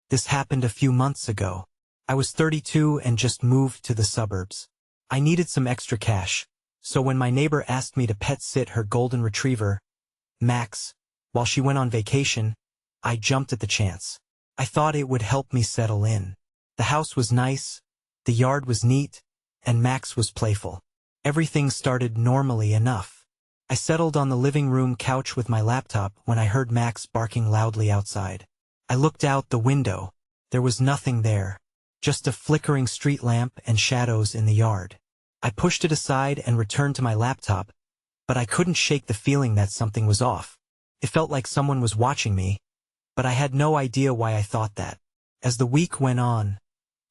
This happened a few months ago. I was 32 and just moved to the suburbs. I needed some extra cash, so when my neighbor asked me to pet sit her golden retriever, Max, while she went on vacation, I jumped at the chance. I thought it would help me settle in. The house was nice, the yard was neat, and Max was playful. Everything started normally enough. I settled on the living room couch with my laptop when I heard Max barking loudly outside. I looked out the window. There was nothing there, just a flickering street lamp and shadows in the yard. I pushed it aside and returned to my laptop, but I couldn't shake the feeling that something was off. It felt like someone was watching me, but I had no idea why I thought that. As the week went on,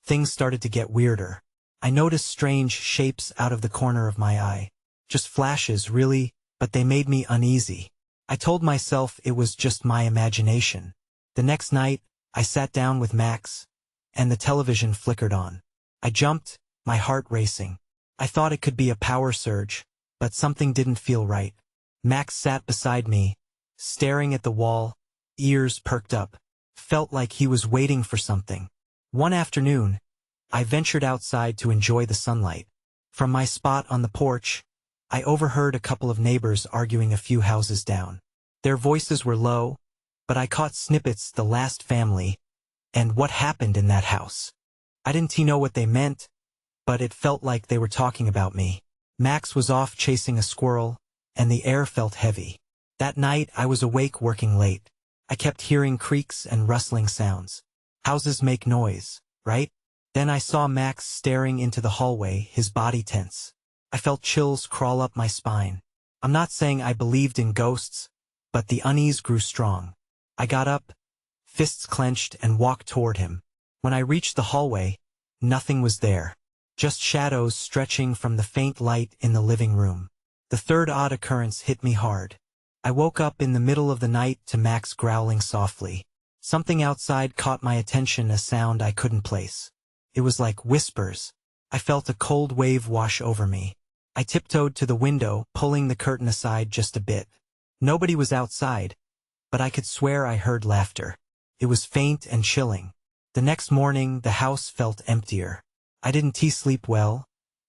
things started to get weirder. I noticed strange shapes out of the corner of my eye. Just flashes, really, but they made me uneasy. I told myself it was just my imagination. The next night, I sat down with Max, and the television flickered on. I jumped, my heart racing. I thought it could be a power surge, but something didn't feel right. Max sat beside me, staring at the wall, ears perked up. Felt like he was waiting for something. One afternoon, I ventured outside to enjoy the sunlight. From my spot on the porch, I overheard a couple of neighbors arguing a few houses down. Their voices were low, but I caught snippets: the last family, and what happened in that house. I didn't know what they meant, but it felt like they were talking about me. Max was off chasing a squirrel, and the air felt heavy. That night I was awake working late. I kept hearing creaks and rustling sounds. Houses make noise, right? Then I saw Max staring into the hallway, his body tense. I felt chills crawl up my spine. I'm not saying I believed in ghosts, but the unease grew strong. I got up, fists clenched, and walked toward him. When I reached the hallway, nothing was there. Just shadows stretching from the faint light in the living room. The third odd occurrence hit me hard. I woke up in the middle of the night to Max growling softly. Something outside caught my attention, a sound I couldn't place. It was like whispers. I felt a cold wave wash over me. I tiptoed to the window, pulling the curtain aside just a bit. Nobody was outside, but I could swear I heard laughter. It was faint and chilling. The next morning, the house felt emptier. I didn't sleep well,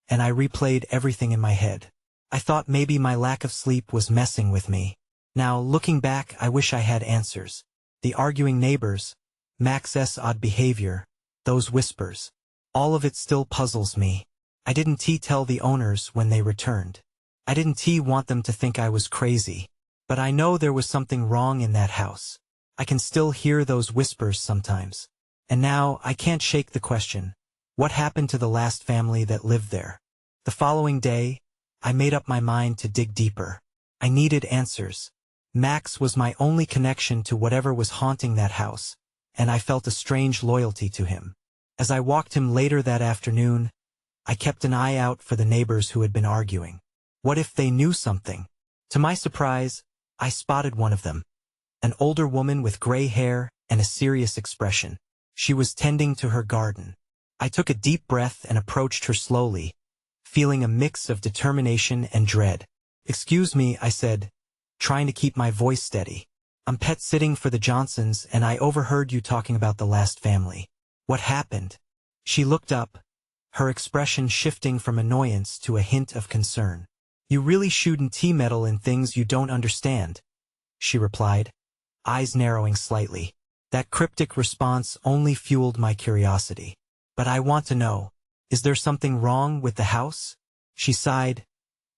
and I replayed everything in my head. I thought maybe my lack of sleep was messing with me. Now, looking back, I wish I had answers. The arguing neighbors, Max's odd behavior, those whispers. All of it still puzzles me. I didn't tell the owners when they returned. I didn't want them to think I was crazy. But I know there was something wrong in that house. I can still hear those whispers sometimes. And now, I can't shake the question. What happened to the last family that lived there? The following day, I made up my mind to dig deeper. I needed answers. Max was my only connection to whatever was haunting that house, and I felt a strange loyalty to him. As I walked him later that afternoon, I kept an eye out for the neighbors who had been arguing. What if they knew something? To my surprise, I spotted one of them. An older woman with gray hair and a serious expression. She was tending to her garden. I took a deep breath and approached her slowly, feeling a mix of determination and dread. "Excuse me," I said, trying to keep my voice steady. "I'm pet sitting for the Johnsons, and I overheard you talking about the last family. What happened?" She looked up, her expression shifting from annoyance to a hint of concern. "You really shouldn't meddle in things you don't understand," she replied, eyes narrowing slightly. That cryptic response only fueled my curiosity. "But I want to know, is there something wrong with the house?" She sighed,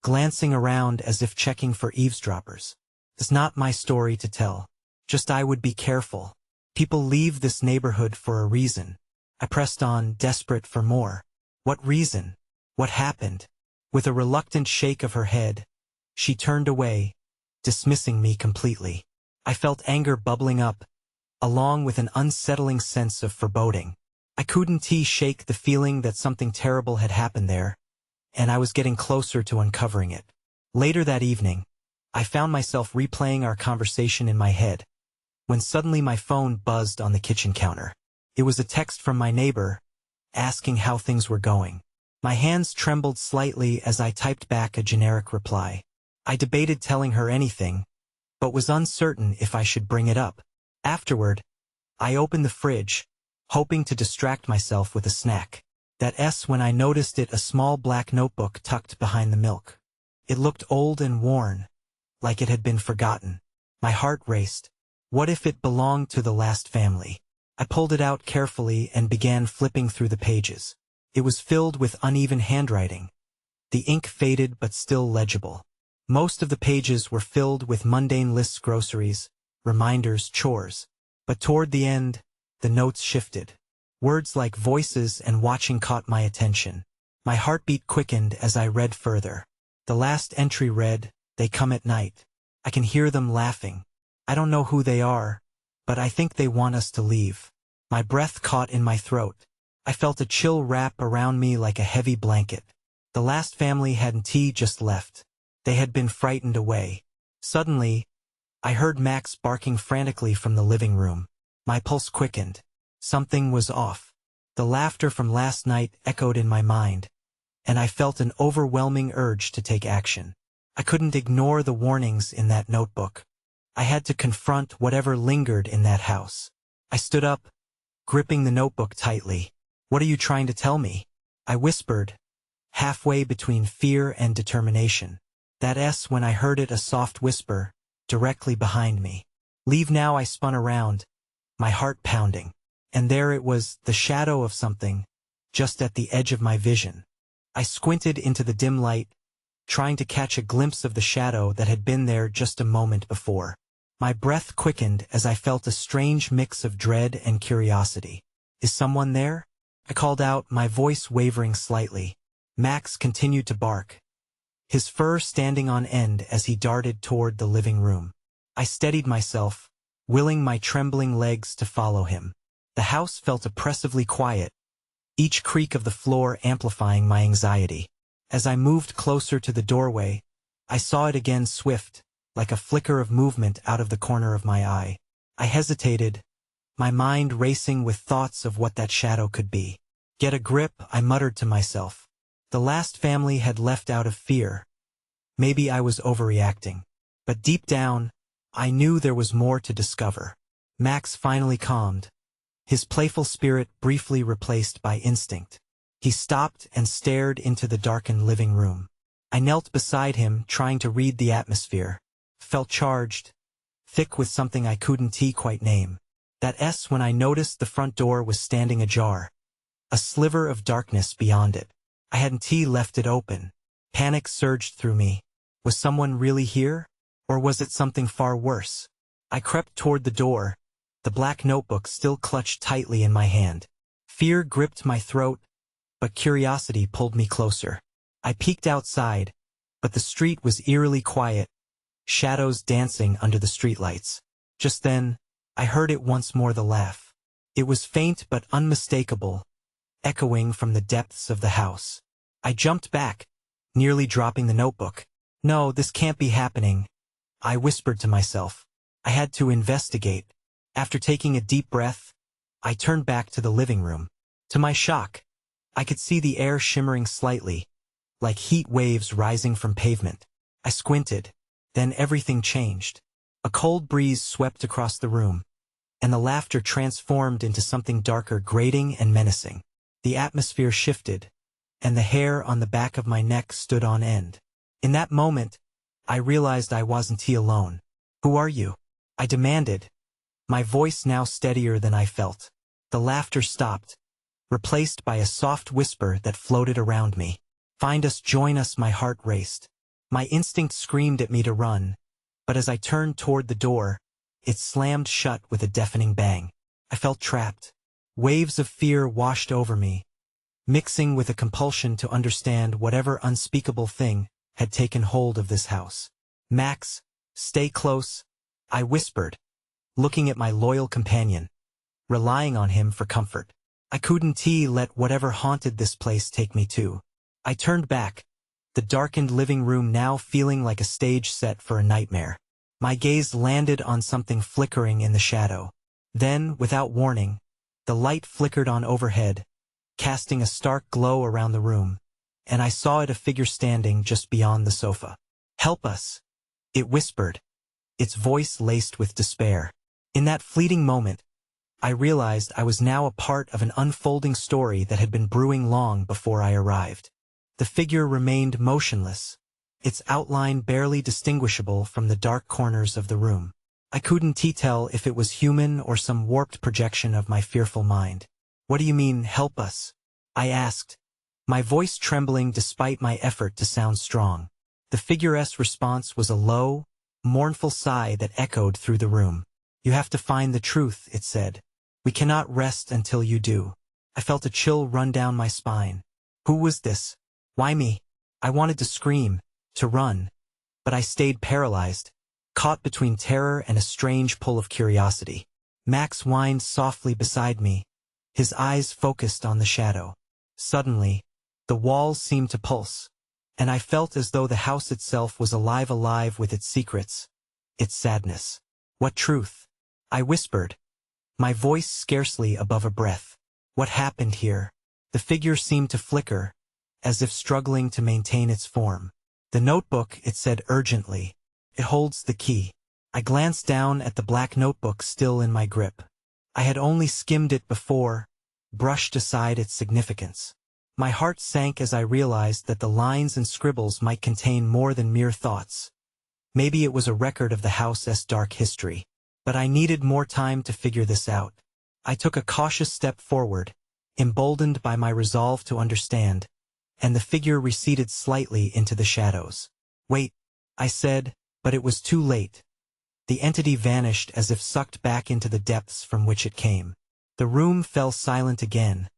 glancing around as if checking for eavesdroppers. "It's not my story to tell. Just I would be careful. People leave this neighborhood for a reason." I pressed on, desperate for more. "What reason? What happened?" With a reluctant shake of her head, she turned away, dismissing me completely. I felt anger bubbling up, along with an unsettling sense of foreboding. I couldn't shake the feeling that something terrible had happened there, and I was getting closer to uncovering it. Later that evening, I found myself replaying our conversation in my head, when suddenly my phone buzzed on the kitchen counter. It was a text from my neighbor, asking how things were going. My hands trembled slightly as I typed back a generic reply. I debated telling her anything, but was uncertain if I should bring it up. Afterward, I opened the fridge, hoping to distract myself with a snack. That's when I noticed a small black notebook tucked behind the milk. It looked old and worn, like it had been forgotten. My heart raced. What if it belonged to the last family? I pulled it out carefully and began flipping through the pages. It was filled with uneven handwriting. The ink faded but still legible. Most of the pages were filled with mundane lists, groceries, reminders, chores. But toward the end, the notes shifted. Words like voices and watching caught my attention. My heartbeat quickened as I read further. The last entry read, "They come at night. I can hear them laughing. I don't know who they are, but I think they want us to leave." My breath caught in my throat. I felt a chill wrap around me like a heavy blanket. The last family hadn't just left. They had been frightened away. Suddenly, I heard Max barking frantically from the living room. My pulse quickened. Something was off. The laughter from last night echoed in my mind, and I felt an overwhelming urge to take action. I couldn't ignore the warnings in that notebook. I had to confront whatever lingered in that house. I stood up, gripping the notebook tightly. "What are you trying to tell me?" I whispered, halfway between fear and determination. That's when I heard a soft whisper, directly behind me. "Leave now." I spun around, my heart pounding. And there it was, the shadow of something, just at the edge of my vision. I squinted into the dim light, trying to catch a glimpse of the shadow that had been there just a moment before. My breath quickened as I felt a strange mix of dread and curiosity. "Is someone there?" I called out, my voice wavering slightly. Max continued to bark, his fur standing on end as he darted toward the living room. I steadied myself, willing my trembling legs to follow him. The house felt oppressively quiet, each creak of the floor amplifying my anxiety. As I moved closer to the doorway, I saw it again, swift, like a flicker of movement out of the corner of my eye. I hesitated, my mind racing with thoughts of what that shadow could be. "Get a grip," I muttered to myself. The last family had left out of fear. Maybe I was overreacting. But deep down, I knew there was more to discover. Max finally calmed, his playful spirit briefly replaced by instinct. He stopped and stared into the darkened living room. I knelt beside him, trying to read the atmosphere. Felt charged, thick with something I couldn't quite name. That's when I noticed the front door was standing ajar, a sliver of darkness beyond it. I hadn't left it open. Panic surged through me. Was someone really here? Or was it something far worse? I crept toward the door, the black notebook still clutched tightly in my hand. Fear gripped my throat, but curiosity pulled me closer. I peeked outside, but the street was eerily quiet, shadows dancing under the streetlights. Just then, I heard it once more, the laugh. It was faint but unmistakable, echoing from the depths of the house. I jumped back, nearly dropping the notebook. "No, this can't be happening," I whispered to myself. I had to investigate. After taking a deep breath, I turned back to the living room. To my shock, I could see the air shimmering slightly, like heat waves rising from pavement. I squinted. Then everything changed. A cold breeze swept across the room, and the laughter transformed into something darker, grating and menacing. The atmosphere shifted, and the hair on the back of my neck stood on end. In that moment, I realized I wasn't alone. "Who are you?" I demanded, my voice now steadier than I felt. The laughter stopped, replaced by a soft whisper that floated around me. "Find us, join us." My heart raced. My instinct screamed at me to run, but as I turned toward the door, it slammed shut with a deafening bang. I felt trapped. Waves of fear washed over me, mixing with a compulsion to understand whatever unspeakable thing had taken hold of this house. "Max, stay close," I whispered, looking at my loyal companion, relying on him for comfort. I couldn't let whatever haunted this place take me too. I turned back, the darkened living room now feeling like a stage set for a nightmare. My gaze landed on something flickering in the shadow. Then, without warning, the light flickered on overhead, casting a stark glow around the room, and I saw a figure standing just beyond the sofa. "Help us," it whispered, its voice laced with despair. In that fleeting moment, I realized I was now a part of an unfolding story that had been brewing long before I arrived. The figure remained motionless, its outline barely distinguishable from the dark corners of the room. I couldn't tell if it was human or some warped projection of my fearful mind. "What do you mean, help us?" I asked, my voice trembling despite my effort to sound strong. The figure's response was a low, mournful sigh that echoed through the room. "You have to find the truth," it said. "We cannot rest until you do." I felt a chill run down my spine. Who was this? Why me? I wanted to scream, to run, but I stayed paralyzed, caught between terror and a strange pull of curiosity. Max whined softly beside me, his eyes focused on the shadow. Suddenly, the walls seemed to pulse, and I felt as though the house itself was alive with its secrets, its sadness. "What truth?" I whispered, my voice scarcely above a breath. "What happened here?" The figure seemed to flicker, as if struggling to maintain its form. "The notebook," it said urgently. "It holds the key." I glanced down at the black notebook still in my grip. I had only skimmed it before, brushed aside its significance. My heart sank as I realized that the lines and scribbles might contain more than mere thoughts. Maybe it was a record of the house's dark history. But I needed more time to figure this out. I took a cautious step forward, emboldened by my resolve to understand, and the figure receded slightly into the shadows. "Wait," I said, but it was too late. The entity vanished as if sucked back into the depths from which it came. The room fell silent again,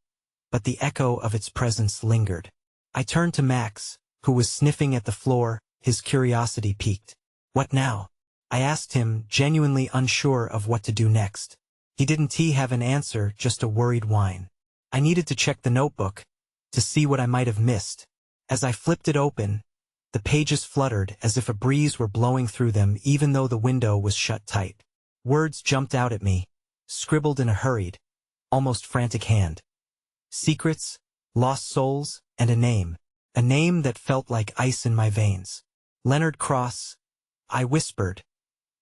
but the echo of its presence lingered. I turned to Max, who was sniffing at the floor, his curiosity piqued. "What now?" I asked him, genuinely unsure of what to do next. He didn't have an answer, just a worried whine. I needed to check the notebook, to see what I might have missed. As I flipped it open, the pages fluttered as if a breeze were blowing through them even though the window was shut tight. Words jumped out at me, scribbled in a hurried, almost frantic hand. Secrets, lost souls, and a name that felt like ice in my veins. "Leonard Cross," I whispered,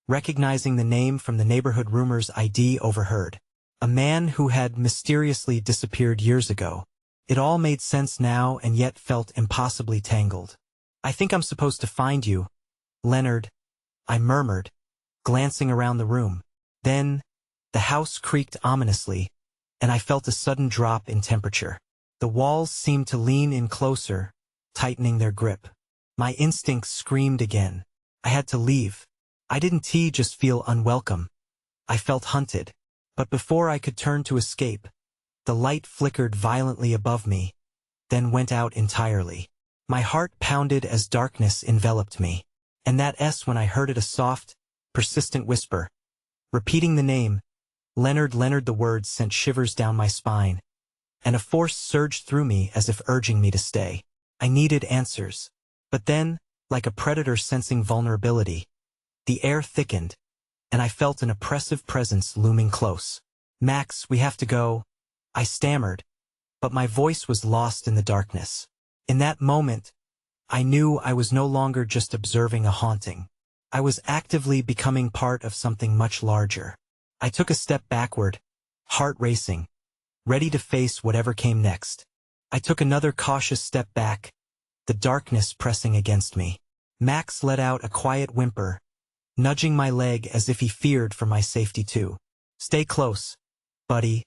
recognizing the name from the neighborhood rumors I'd overheard. A man who had mysteriously disappeared years ago. It all made sense now and yet felt impossibly tangled. "I think I'm supposed to find you, Leonard," I murmured, glancing around the room. Then, the house creaked ominously, and I felt a sudden drop in temperature. The walls seemed to lean in closer, tightening their grip. My instincts screamed again. I had to leave. I didn't just feel unwelcome. I felt hunted. But before I could turn to escape, the light flickered violently above me, then went out entirely. My heart pounded as darkness enveloped me. And that when I heard it, a soft, persistent whisper. Repeating the name, Leonard, the words sent shivers down my spine, and a force surged through me as if urging me to stay. I needed answers. But then, like a predator sensing vulnerability, the air thickened, and I felt an oppressive presence looming close. "Max, we have to go," I stammered, but my voice was lost in the darkness. In that moment, I knew I was no longer just observing a haunting. I was actively becoming part of something much larger. I took a step backward, heart racing, ready to face whatever came next. I took another cautious step back, the darkness pressing against me. Max let out a quiet whimper, nudging my leg as if he feared for my safety too. "Stay close, buddy,"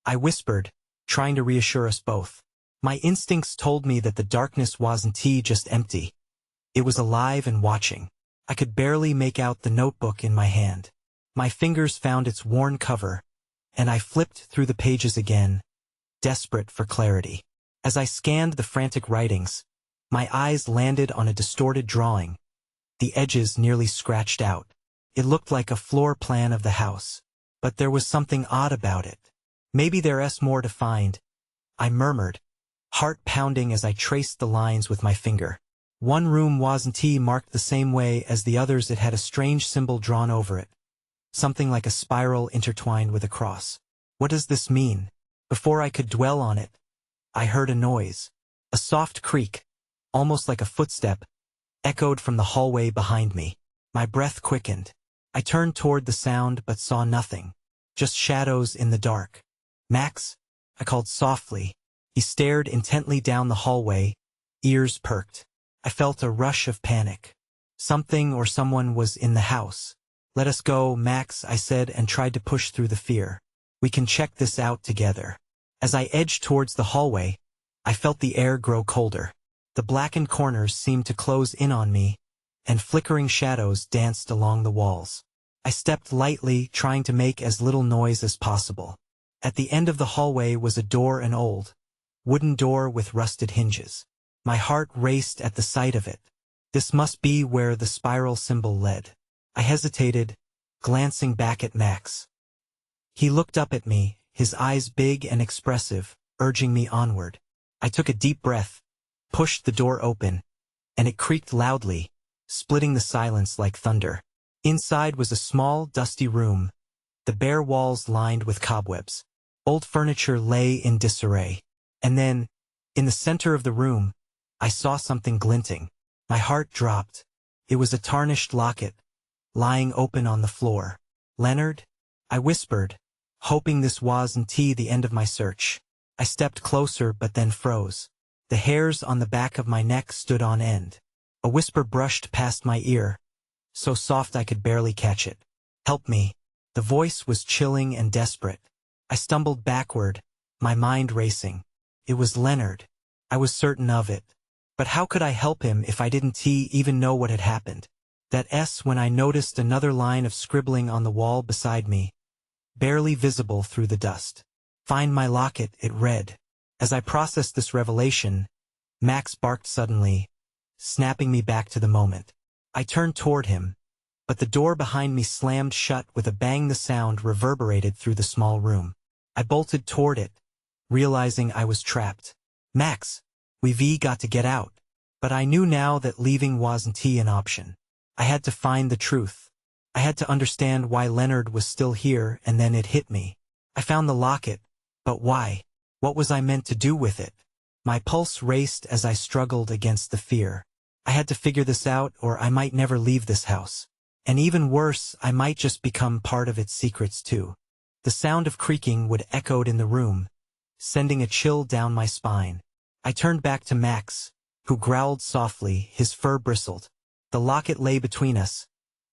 I whispered, trying to reassure us both. My instincts told me that the darkness wasn't just empty. It was alive and watching. I could barely make out the notebook in my hand. My fingers found its worn cover, and I flipped through the pages again, desperate for clarity. As I scanned the frantic writings, my eyes landed on a distorted drawing, the edges nearly scratched out. It looked like a floor plan of the house, but there was something odd about it. "Maybe there's more to find," I murmured, heart pounding as I traced the lines with my finger. One room wasn't marked the same way as the others. It had a strange symbol drawn over it, something like a spiral intertwined with a cross. What does this mean? Before I could dwell on it, I heard a noise. A soft creak, almost like a footstep, echoed from the hallway behind me. My breath quickened. I turned toward the sound but saw nothing. just shadows in the dark. Max? I called softly. He stared intently down the hallway, ears perked. I felt a rush of panic. Something or someone was in the house. Let us go, Max, I said and tried to push through the fear. We can check this out together. As I edged towards the hallway, I felt the air grow colder. The blackened corners seemed to close in on me, and flickering shadows danced along the walls. I stepped lightly, trying to make as little noise as possible. At the end of the hallway was a door, an old, wooden door with rusted hinges. My heart raced at the sight of it. This must be where the spiral symbol led. I hesitated, glancing back at Max. He looked up at me, his eyes big and expressive, urging me onward. I took a deep breath, pushed the door open, and it creaked loudly, splitting the silence like thunder. Inside was a small, dusty room, the bare walls lined with cobwebs. Old furniture lay in disarray. And then, in the center of the room, I saw something glinting. My heart dropped. It was a tarnished locket, lying open on the floor. Leonard? I whispered, hoping this wasn't the end of my search. I stepped closer but then froze. The hairs on the back of my neck stood on end. A whisper brushed past my ear, so soft I could barely catch it. Help me. The voice was chilling and desperate. I stumbled backward, my mind racing. It was Leonard. I was certain of it. But how could I help him if I didn't even know what had happened? That S when I noticed another line of scribbling on the wall beside me, barely visible through the dust. Find my locket, it read. As I processed this revelation, Max barked suddenly, snapping me back to the moment. I turned toward him, but the door behind me slammed shut with a bang. The sound reverberated through the small room. I bolted toward it, realizing I was trapped. Max, we've got to get out. But I knew now that leaving wasn't an option. I had to find the truth. I had to understand why Leonard was still here, and then it hit me. I found the locket, but why? What was I meant to do with it? My pulse raced as I struggled against the fear. I had to figure this out, or I might never leave this house. And even worse, I might just become part of its secrets too. The sound of creaking would echoed in the room, sending a chill down my spine. I turned back to Max, who growled softly, his fur bristled. The locket lay between us,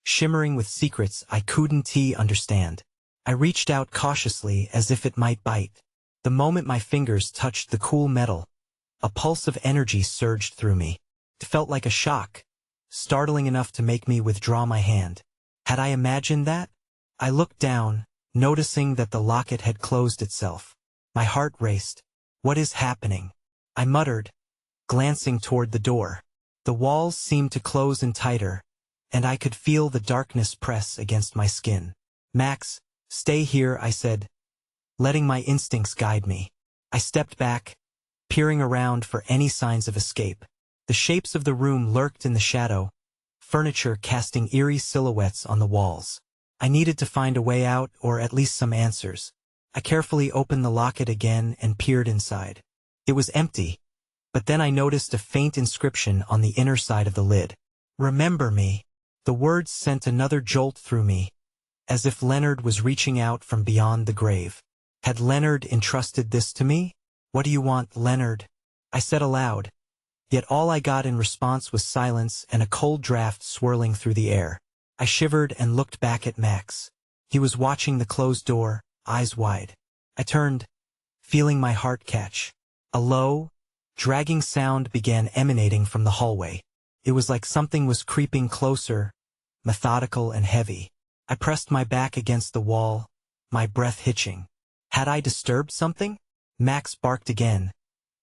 shimmering with secrets I couldn't understand. I reached out cautiously as if it might bite. The moment my fingers touched the cool metal, a pulse of energy surged through me. It felt like a shock, startling enough to make me withdraw my hand. Had I imagined that? I looked down, noticing that the locket had closed itself. My heart raced. What is happening? I muttered, glancing toward the door. The walls seemed to close in tighter, and I could feel the darkness press against my skin. Max, stay here, I said, letting my instincts guide me. I stepped back, peering around for any signs of escape. The shapes of the room lurked in the shadow, furniture casting eerie silhouettes on the walls. I needed to find a way out, or at least some answers. I carefully opened the locket again and peered inside. It was empty, but then I noticed a faint inscription on the inner side of the lid. Remember me. The words sent another jolt through me, as if Leonard was reaching out from beyond the grave. Had Leonard entrusted this to me? What do you want, Leonard? I said aloud, yet all I got in response was silence and a cold draft swirling through the air. I shivered and looked back at Max. He was watching the closed door, eyes wide. I turned, feeling my heart catch. A low, dragging sound began emanating from the hallway. It was like something was creeping closer, methodical and heavy. I pressed my back against the wall, my breath hitching. Had I disturbed something? Max barked again,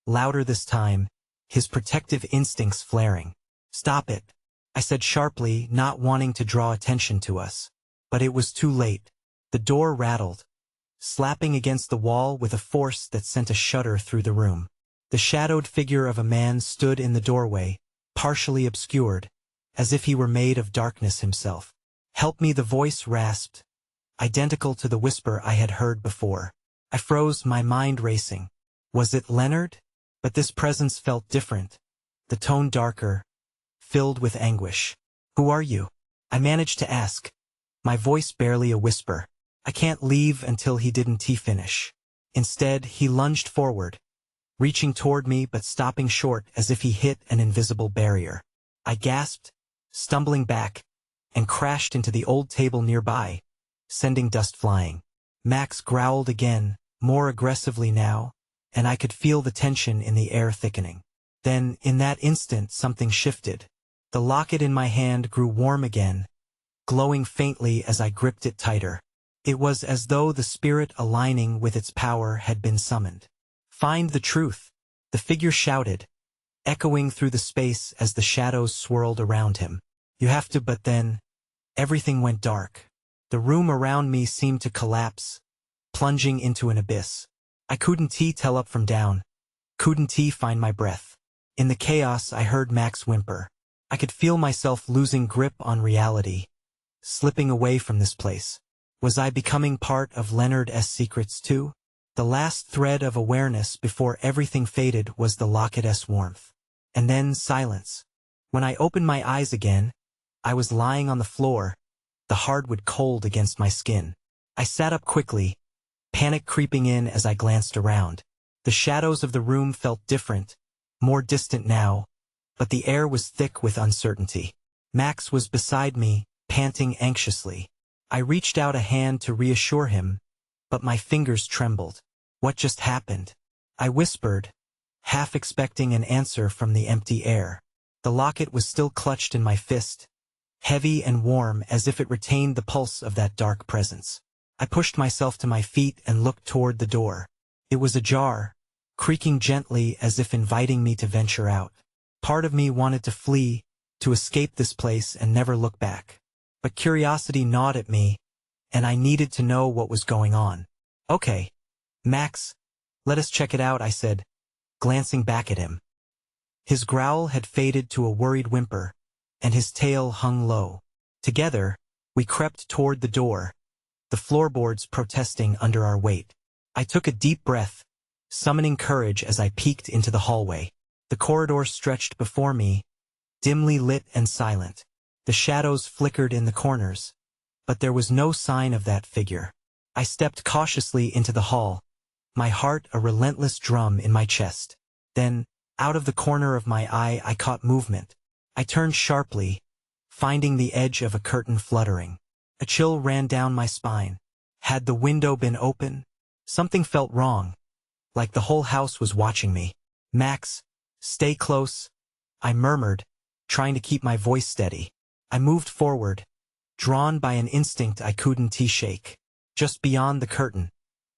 louder this time, his protective instincts flaring. Stop it, I said sharply, not wanting to draw attention to us. But it was too late. The door rattled, slapping against the wall with a force that sent a shudder through the room. The shadowed figure of a man stood in the doorway, partially obscured, as if he were made of darkness himself. Help me, the voice rasped, identical to the whisper I had heard before. I froze, my mind racing. Was it Leonard? But this presence felt different, the tone darker, filled with anguish. Who are you? I managed to ask, my voice barely a whisper. I can't leave until he didn't finish. Instead, he lunged forward, reaching toward me but stopping short as if he hit an invisible barrier. I gasped, stumbling back, and crashed into the old table nearby, sending dust flying. Max growled again, more aggressively now, and I could feel the tension in the air thickening. Then, in that instant, something shifted. The locket in my hand grew warm again, glowing faintly as I gripped it tighter. It was as though the spirit aligning with its power had been summoned. "Find the truth," the figure shouted, echoing through the space as the shadows swirled around him. "You have to," but then, everything went dark. The room around me seemed to collapse, plunging into an abyss. I couldn't tell up from down, couldn't find my breath. In the chaos, I heard Max whimper. I could feel myself losing grip on reality, slipping away from this place. Was I becoming part of Leonard's secrets too? The last thread of awareness before everything faded was the locket's warmth. And then silence. When I opened my eyes again, I was lying on the floor, the hardwood cold against my skin. I sat up quickly, panic creeping in as I glanced around. The shadows of the room felt different, more distant now, but the air was thick with uncertainty. Max was beside me, panting anxiously. I reached out a hand to reassure him, but my fingers trembled. "What just happened?" I whispered, half expecting an answer from the empty air. The locket was still clutched in my fist, heavy and warm as if it retained the pulse of that dark presence. I pushed myself to my feet and looked toward the door. It was ajar, creaking gently as if inviting me to venture out. Part of me wanted to flee, to escape this place and never look back. But curiosity gnawed at me, and I needed to know what was going on. "Okay, Max, let us check it out," I said, glancing back at him. His growl had faded to a worried whimper, and his tail hung low. Together, we crept toward the door, the floorboards protesting under our weight. I took a deep breath, summoning courage as I peeked into the hallway. The corridor stretched before me, dimly lit and silent. The shadows flickered in the corners, but there was no sign of that figure. I stepped cautiously into the hall, my heart a relentless drum in my chest. Then, out of the corner of my eye, I caught movement. I turned sharply, finding the edge of a curtain fluttering. A chill ran down my spine. Had the window been open? Something felt wrong, like the whole house was watching me. "Max, stay close," I murmured, trying to keep my voice steady. I moved forward, drawn by an instinct I couldn't shake. Just beyond the curtain,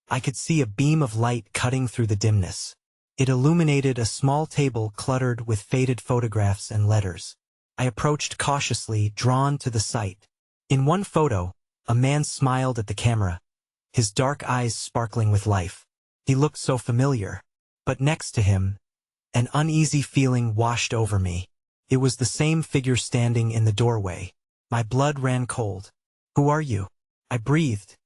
I could see a beam of light cutting through the dimness. It illuminated a small table cluttered with faded photographs and letters. I approached cautiously, drawn to the sight. In one photo, a man smiled at the camera, his dark eyes sparkling with life. He looked so familiar. But next to him, an uneasy feeling washed over me. It was the same figure standing in the doorway. My blood ran cold. "Who are you?" I breathed,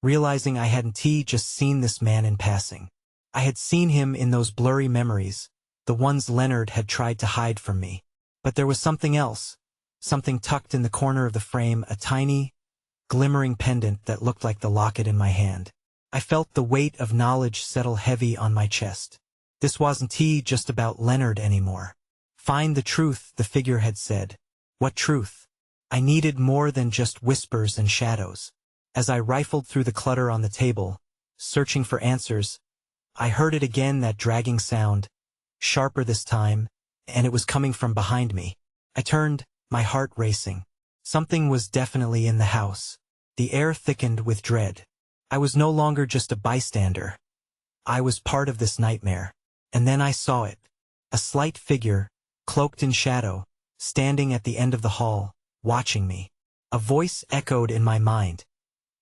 realizing I hadn't just seen this man in passing. I had seen him in those blurry memories, the ones Leonard had tried to hide from me. But there was something else, something tucked in the corner of the frame, a tiny, glimmering pendant that looked like the locket in my hand. I felt the weight of knowledge settle heavy on my chest. This wasn't just about Leonard anymore. "Find the truth," the figure had said. What truth? I needed more than just whispers and shadows. As I rifled through the clutter on the table, searching for answers, I heard it again, that dragging sound, sharper this time, and it was coming from behind me. I turned, my heart racing. Something was definitely in the house. The air thickened with dread. I was no longer just a bystander. I was part of this nightmare. And then I saw it. A slight figure, cloaked in shadow, standing at the end of the hall, watching me. A voice echoed in my mind.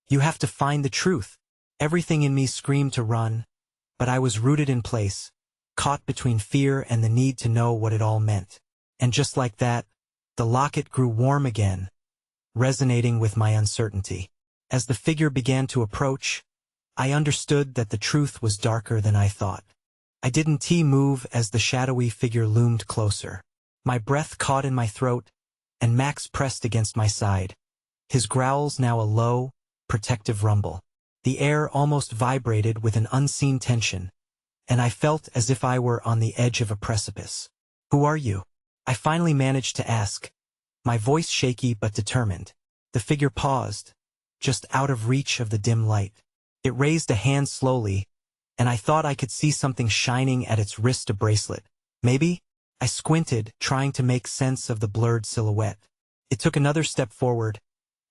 "You have to find the truth." Everything in me screamed to run, but I was rooted in place, caught between fear and the need to know what it all meant. And just like that, the locket grew warm again, resonating with my uncertainty. As the figure began to approach, I understood that the truth was darker than I thought. I didn't move as the shadowy figure loomed closer. My breath caught in my throat, and Max pressed against my side, his growls now a low, protective rumble. The air almost vibrated with an unseen tension, and I felt as if I were on the edge of a precipice. "Who are you?" I finally managed to ask, my voice shaky but determined. The figure paused, just out of reach of the dim light. It raised a hand slowly, and I thought I could see something shining at its wrist, a bracelet. Maybe? I squinted, trying to make sense of the blurred silhouette. It took another step forward,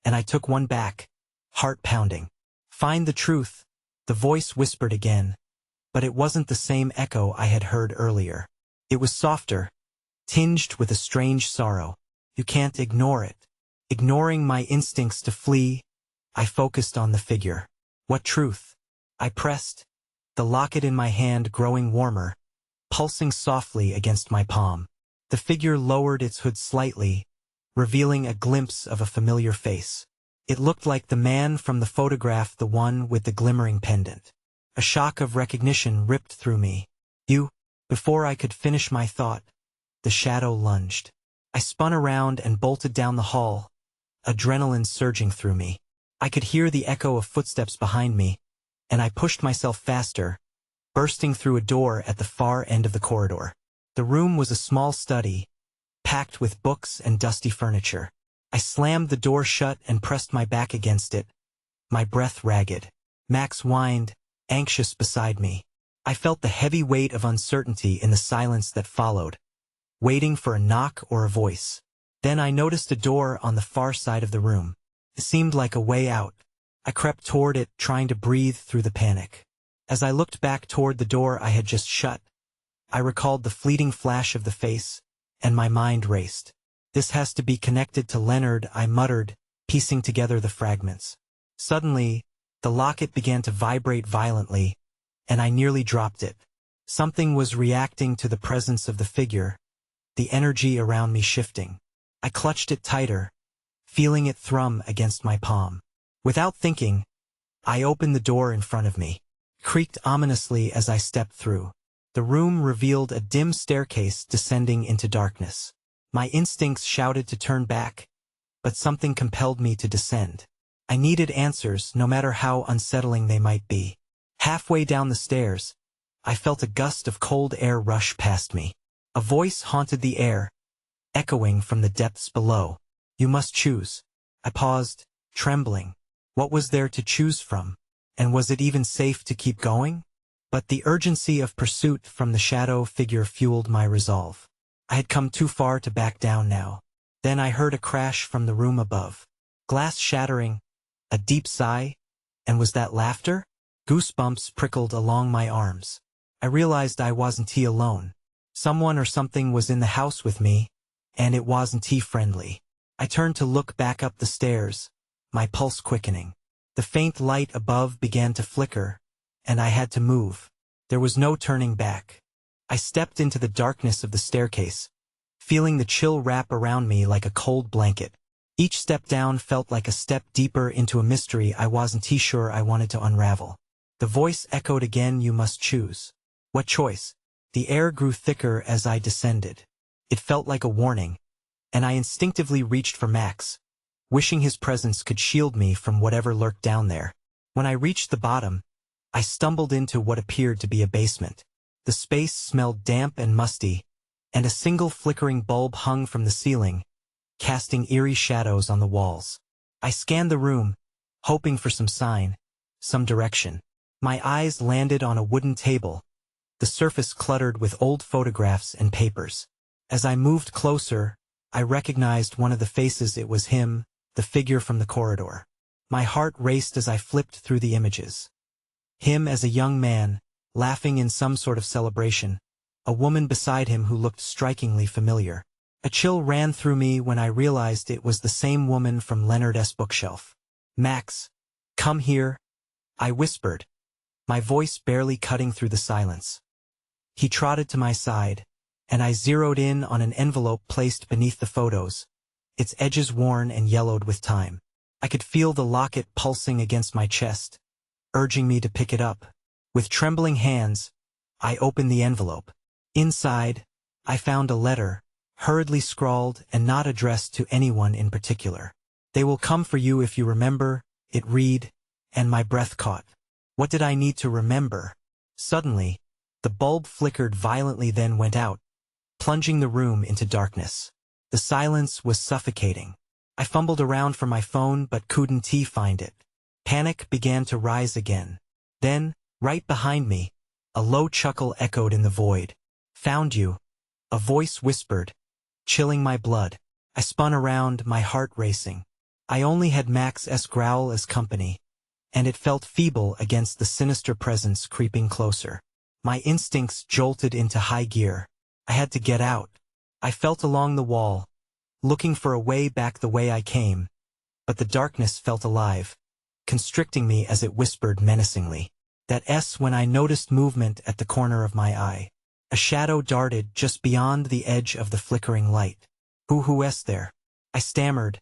and I took one back, heart pounding. "Find the truth," the voice whispered again, but it wasn't the same echo I had heard earlier. It was softer, tinged with a strange sorrow. "You can't ignore it." Ignoring my instincts to flee, I focused on the figure. "What truth?" I pressed, the locket in my hand growing warmer, pulsing softly against my palm. The figure lowered its hood slightly, revealing a glimpse of a familiar face. It looked like the man from the photograph, the one with the glimmering pendant. A shock of recognition ripped through me. "You?" Before I could finish my thought, the shadow lunged. I spun around and bolted down the hall, adrenaline surging through me. I could hear the echo of footsteps behind me, and I pushed myself faster, bursting through a door at the far end of the corridor. The room was a small study, packed with books and dusty furniture. I slammed the door shut and pressed my back against it, my breath ragged. Max whined, anxious beside me. I felt the heavy weight of uncertainty in the silence that followed, waiting for a knock or a voice. Then I noticed a door on the far side of the room. It seemed like a way out. I crept toward it, trying to breathe through the panic. As I looked back toward the door I had just shut, I recalled the fleeting flash of the face, and my mind raced. "This has to be connected to Leonard," I muttered, piecing together the fragments. Suddenly, the locket began to vibrate violently, and I nearly dropped it. Something was reacting to the presence of the figure, the energy around me shifting. I clutched it tighter, feeling it thrum against my palm. Without thinking, I opened the door in front of me. It creaked ominously as I stepped through. The room revealed a dim staircase descending into darkness. My instincts shouted to turn back, but something compelled me to descend. I needed answers, no matter how unsettling they might be. Halfway down the stairs, I felt a gust of cold air rush past me. A voice haunted the air, echoing from the depths below. "You must choose." I paused, trembling. What was there to choose from? And was it even safe to keep going? But the urgency of pursuit from the shadow figure fueled my resolve. I had come too far to back down now. Then I heard a crash from the room above. Glass shattering, a deep sigh, and was that laughter? Goosebumps prickled along my arms. I realized I wasn't alone. Someone or something was in the house with me, and it wasn't friendly. I turned to look back up the stairs, my pulse quickening. The faint light above began to flicker, and I had to move. There was no turning back. I stepped into the darkness of the staircase, feeling the chill wrap around me like a cold blanket. Each step down felt like a step deeper into a mystery I wasn't sure I wanted to unravel. The voice echoed again, "You must choose." What choice? The air grew thicker as I descended. It felt like a warning, and I instinctively reached for Max, wishing his presence could shield me from whatever lurked down there. When I reached the bottom, I stumbled into what appeared to be a basement. The space smelled damp and musty, and a single flickering bulb hung from the ceiling, casting eerie shadows on the walls. I scanned the room, hoping for some sign, some direction. My eyes landed on a wooden table, the surface cluttered with old photographs and papers. As I moved closer, I recognized one of the faces. It was him, the figure from the corridor. My heart raced as I flipped through the images. Him as a young man, laughing in some sort of celebration, a woman beside him who looked strikingly familiar. A chill ran through me when I realized it was the same woman from Leonard's bookshelf. "Max, come here," I whispered, my voice barely cutting through the silence. He trotted to my side, and I zeroed in on an envelope placed beneath the photos, its edges worn and yellowed with time. I could feel the locket pulsing against my chest, urging me to pick it up. With trembling hands, I opened the envelope. Inside, I found a letter, hurriedly scrawled and not addressed to anyone in particular. "They will come for you if you remember," It read, and my breath caught. What did I need to remember? Suddenly, the bulb flickered violently, then went out, plunging the room into darkness. The silence was suffocating. I fumbled around for my phone but couldn't find it. Panic began to rise again. Then, right behind me, a low chuckle echoed in the void. "Found you," a voice whispered, chilling my blood. I spun around, my heart racing. I only had Max's growl as company, and it felt feeble against the sinister presence creeping closer. My instincts jolted into high gear. I had to get out. I felt along the wall, looking for a way back the way I came, but the darkness felt alive, constricting me as it whispered menacingly. That's when I noticed movement at the corner of my eye. A shadow darted just beyond the edge of the flickering light. Who's there?" I stammered,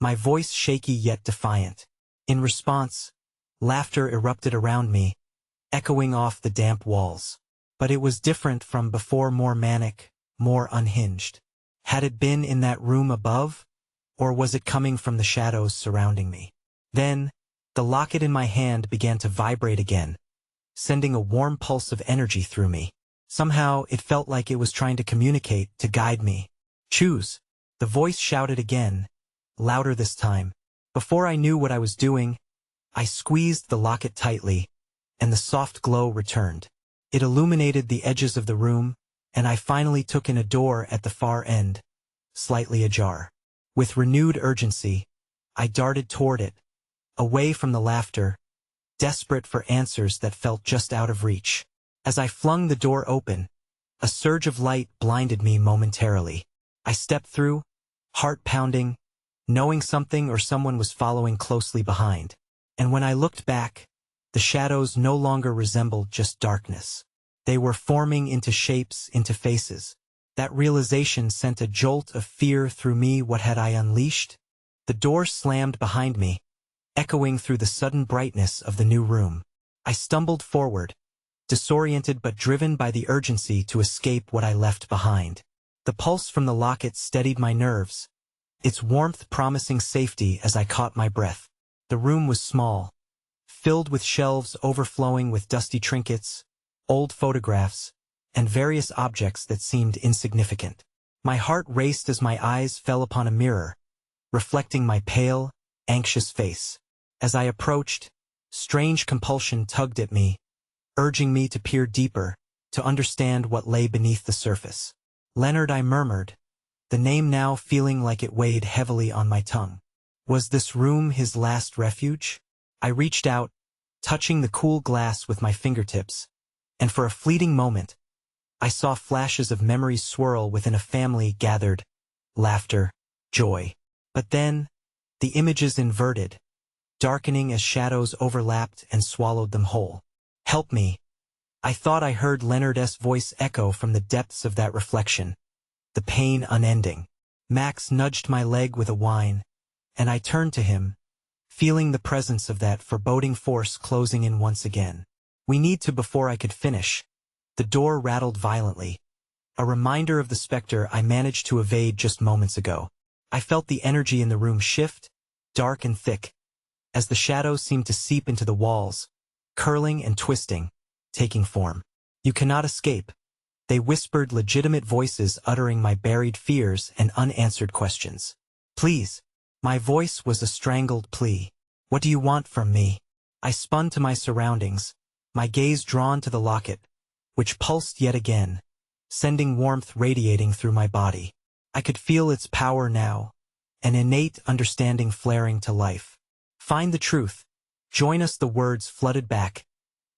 my voice shaky yet defiant. In response, laughter erupted around me, echoing off the damp walls. But it was different from before, more manic, more unhinged. Had it been in that room above, or was it coming from the shadows surrounding me? Then, the locket in my hand began to vibrate again, sending a warm pulse of energy through me. Somehow, it felt like it was trying to communicate, to guide me. "Choose," the voice shouted again, louder this time. Before I knew what I was doing, I squeezed the locket tightly, and the soft glow returned. It illuminated the edges of the room, and I finally took in a door at the far end, slightly ajar. With renewed urgency, I darted toward it, away from the laughter, desperate for answers that felt just out of reach. As I flung the door open, a surge of light blinded me momentarily. I stepped through, heart pounding, knowing something or someone was following closely behind. And when I looked back, the shadows no longer resembled just darkness. They were forming into shapes, into faces. That realization sent a jolt of fear through me. What had I unleashed? The door slammed behind me, echoing through the sudden brightness of the new room. I stumbled forward, disoriented but driven by the urgency to escape what I left behind. The pulse from the locket steadied my nerves, its warmth promising safety as I caught my breath. The room was small, filled with shelves overflowing with dusty trinkets, old photographs, and various objects that seemed insignificant. My heart raced as my eyes fell upon a mirror, reflecting my pale, anxious face. As I approached, strange compulsion tugged at me, urging me to peer deeper, to understand what lay beneath the surface. "Leonard," I murmured, the name now feeling like it weighed heavily on my tongue. Was this room his last refuge? I reached out, touching the cool glass with my fingertips, and for a fleeting moment, I saw flashes of memories swirl within a family gathered, laughter, joy. But then, the images inverted, darkening as shadows overlapped and swallowed them whole. "Help me." I thought I heard Leonard's voice echo from the depths of that reflection, the pain unending. Max nudged my leg with a whine, and I turned to him, feeling the presence of that foreboding force closing in once again. "We need to." Before I could finish, the door rattled violently, a reminder of the specter I managed to evade just moments ago. I felt the energy in the room shift, dark and thick, as the shadows seemed to seep into the walls, curling and twisting, taking form. "You cannot escape," they whispered, legitimate voices uttering my buried fears and unanswered questions. "Please." My voice was a strangled plea. "What do you want from me?" I spun to my surroundings, my gaze drawn to the locket, which pulsed yet again, sending warmth radiating through my body. I could feel its power now, an innate understanding flaring to life. "Find the truth. Join us." The words flooded back,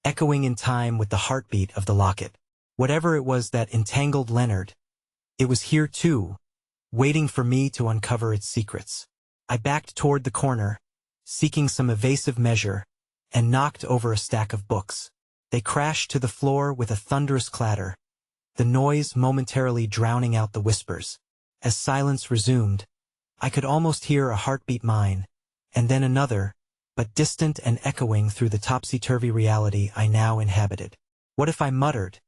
echoing in time with the heartbeat of the locket. Whatever it was that entangled Leonard, it was here too, waiting for me to uncover its secrets. I backed toward the corner, seeking some evasive measure, and knocked over a stack of books. They crashed to the floor with a thunderous clatter, the noise momentarily drowning out the whispers. As silence resumed, I could almost hear a heartbeat, mine, and then another, but distant and echoing through the topsy-turvy reality I now inhabited. "What if?" I muttered,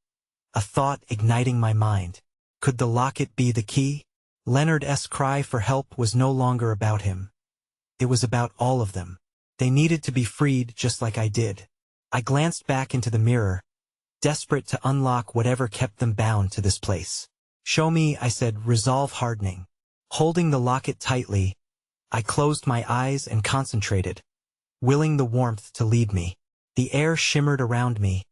a thought igniting my mind. Could the locket be the key? Leonard's cry for help was no longer about him. It was about all of them. They needed to be freed just like I did. I glanced back into the mirror, desperate to unlock whatever kept them bound to this place. "Show me," I said, "resolve hardening." Holding the locket tightly, I closed my eyes and concentrated, willing the warmth to lead me. The air shimmered around me,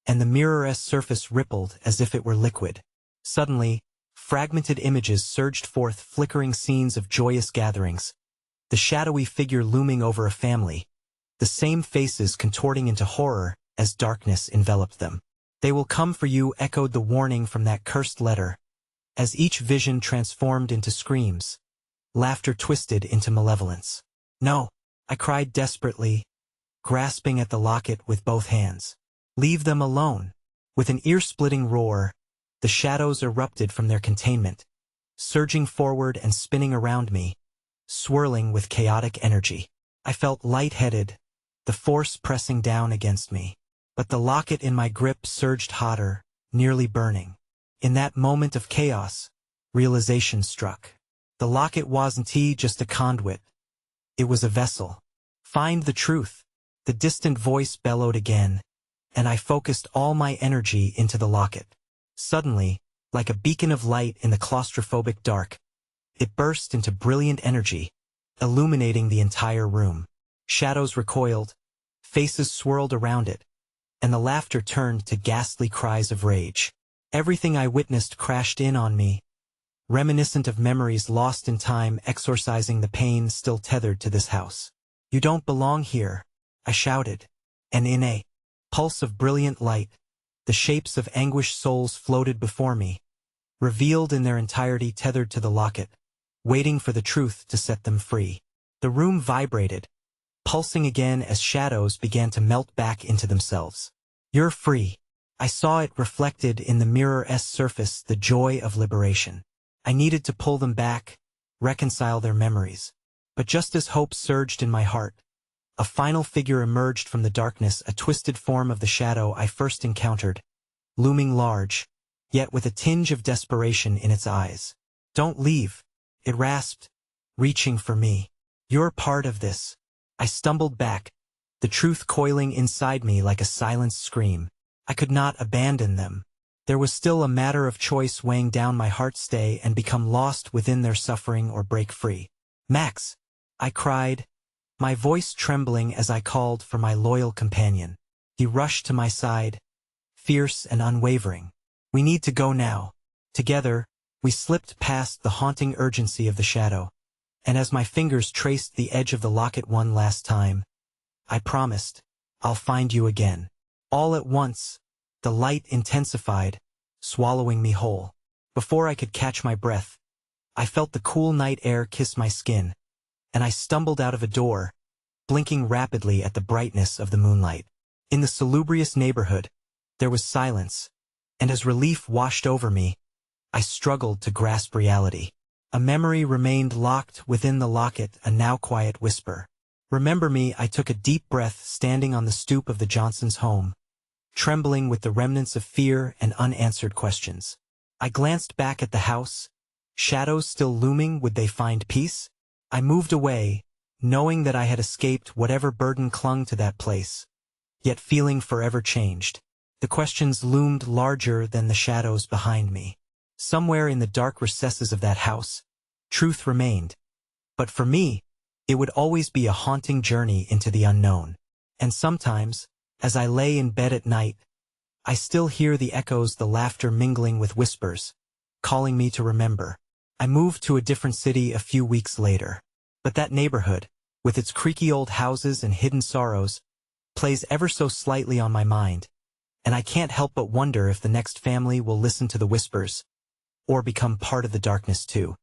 and the mirror's surface rippled as if it were liquid. Suddenly, fragmented images surged forth, flickering scenes of joyous gatherings, the shadowy figure looming over a family, the same faces contorting into horror as darkness enveloped them. "They will come for you," echoed the warning from that cursed letter, as each vision transformed into screams, laughter twisted into malevolence. "No," I cried desperately, grasping at the locket with both hands. "Leave them alone." With an ear-splitting roar, the shadows erupted from their containment, surging forward and spinning around me, swirling with chaotic energy. I felt lightheaded, the force pressing down against me. But the locket in my grip surged hotter, nearly burning. In that moment of chaos, realization struck. The locket wasn't just a conduit. It was a vessel. "Find the truth," the distant voice bellowed again, and I focused all my energy into the locket. Suddenly, like a beacon of light in the claustrophobic dark, it burst into brilliant energy, illuminating the entire room. Shadows recoiled, faces swirled around it, and the laughter turned to ghastly cries of rage. Everything I witnessed crashed in on me, reminiscent of memories lost in time, exorcising the pain still tethered to this house. "You don't belong here," I shouted, and in a pulse of brilliant light, the shapes of anguished souls floated before me, revealed in their entirety, tethered to the locket, waiting for the truth to set them free. The room vibrated, pulsing again as shadows began to melt back into themselves. "You're free." I saw it reflected in the mirror's surface, the joy of liberation. I needed to pull them back, reconcile their memories. But just as hope surged in my heart, a final figure emerged from the darkness, a twisted form of the shadow I first encountered, looming large, yet with a tinge of desperation in its eyes. "Don't leave," it rasped, reaching for me. "You're part of this." I stumbled back, the truth coiling inside me like a silenced scream. I could not abandon them. There was still a matter of choice weighing down my heart: stay and become lost within their suffering, or break free. "Max!" I cried, my voice trembling as I called for my loyal companion. He rushed to my side, fierce and unwavering. "We need to go now." Together, we slipped past the haunting urgency of the shadow, and as my fingers traced the edge of the locket one last time, I promised, "I'll find you again." All at once, the light intensified, swallowing me whole. Before I could catch my breath, I felt the cool night air kiss my skin, and I stumbled out of a door, blinking rapidly at the brightness of the moonlight. In the salubrious neighborhood, there was silence, and as relief washed over me, I struggled to grasp reality. A memory remained locked within the locket, a now quiet whisper. "Remember me." I took a deep breath, standing on the stoop of the Johnsons' home, trembling with the remnants of fear and unanswered questions. I glanced back at the house, shadows still looming. Would they find peace? I moved away, knowing that I had escaped whatever burden clung to that place, yet feeling forever changed. The questions loomed larger than the shadows behind me. Somewhere in the dark recesses of that house, truth remained. But for me, it would always be a haunting journey into the unknown. And sometimes, as I lay in bed at night, I still hear the echoes, the laughter mingling with whispers, calling me to remember. I moved to a different city a few weeks later. But that neighborhood, with its creaky old houses and hidden sorrows, plays ever so slightly on my mind, and I can't help but wonder if the next family will listen to the whispers, or become part of the darkness too.